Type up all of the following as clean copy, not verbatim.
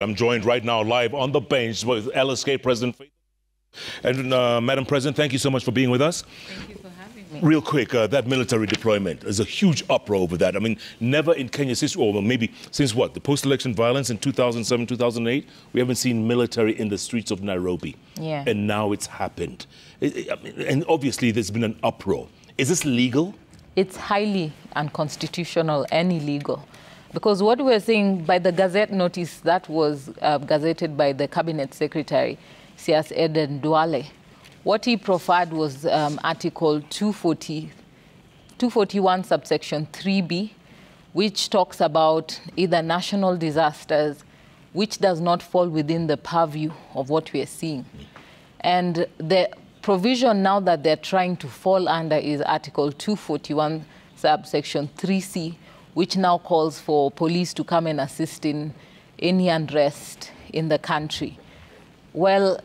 I'm joined right now live on the bench with LSK President. And Madam President, thank you so much for being with us. Thank you for having me. Real quick, that military deployment, there's a huge uproar over that. I mean, never in Kenya's history, or maybe since what, the post-election violence in 2007, 2008, we haven't seen military in the streets of Nairobi. Yeah. And now it's happened. And obviously there's been an uproar. Is this legal? It's highly unconstitutional and illegal. Because what we're saying by the Gazette notice that was gazetted by the Cabinet Secretary, Sias Eden Duale, what he proffered was Article 241, subsection 3B, which talks about either national disasters, which does not fall within the purview of what we are seeing. And the provision now that they're trying to fall under is Article 241, subsection 3C, which now calls for police to come and assist in any unrest in the country. Well,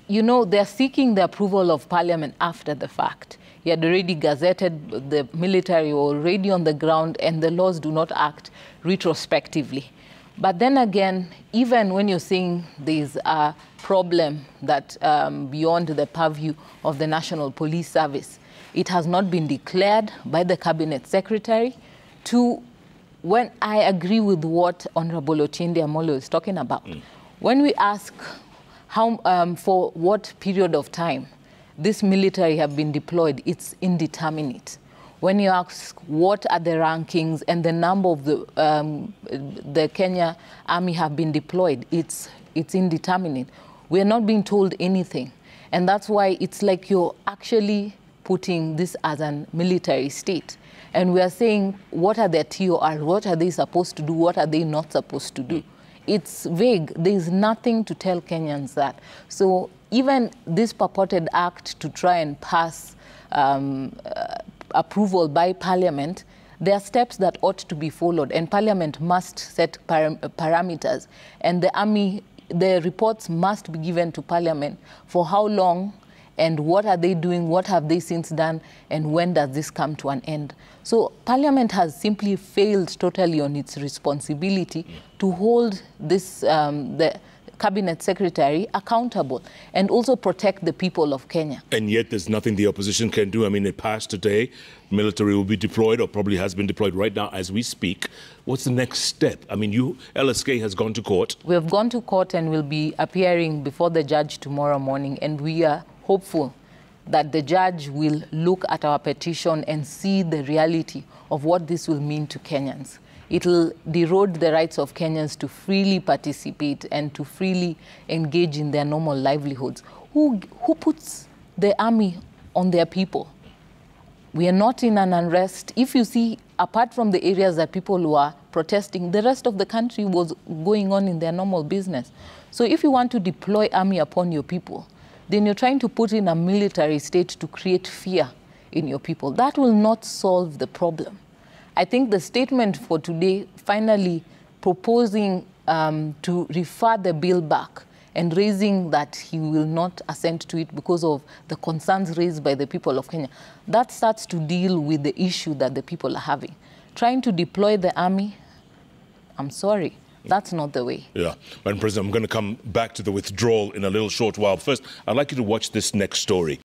you know, they're seeking the approval of Parliament after the fact. He had already gazetted, the military already on the ground, and the laws do not act retrospectively. But then again, even when you're saying there's a problem that beyond the purview of the National Police Service, it has not been declared by the Cabinet Secretary. When I agree with what Honorable Otiende Amolo is talking about, when we ask how, for what period of time this military have been deployed, it's indeterminate. When you ask what are the rankings and the number of the Kenya Army have been deployed, it's indeterminate. We're not being told anything. And that's why it's like you're actually putting this as a military state. And we are saying, what are their TOR? What are they supposed to do? What are they not supposed to do? It's vague. There's nothing to tell Kenyans that. So even this purported act to try and pass approval by Parliament, there are steps that ought to be followed, and Parliament must set parameters. And the Army, the reports must be given to Parliament for how long and what are they doing, what have they since done, and when does this come to an end? So Parliament has simply failed totally on its responsibility to hold this, the Cabinet Secretary accountable and also protect the people of Kenya. And yet there's nothing the opposition can do. I mean, it passed today. Military will be deployed, or probably has been deployed right now as we speak. What's the next step? I mean, LSK has gone to court. We have gone to court and will be appearing before the judge tomorrow morning, and we are hopeful that the judge will look at our petition and see the reality of what this will mean to Kenyans. It will erode the rights of Kenyans to freely participate and to freely engage in their normal livelihoods. Who puts the army on their people? We are not in an unrest. If you see, apart from the areas that people were protesting, the rest of the country was going on in their normal business. So if you want to deploy army upon your people, then you're trying to put in a military state to create fear in your people. That will not solve the problem. I think the statement for today, finally proposing to refer the bill back and raising that he will not assent to it because of the concerns raised by the people of Kenya, that starts to deal with the issue that the people are having. Trying to deploy the army, I'm sorry, that's not the way. Yeah. Madam President, I'm going to come back to the withdrawal in a little short while. First, I'd like you to watch this next story.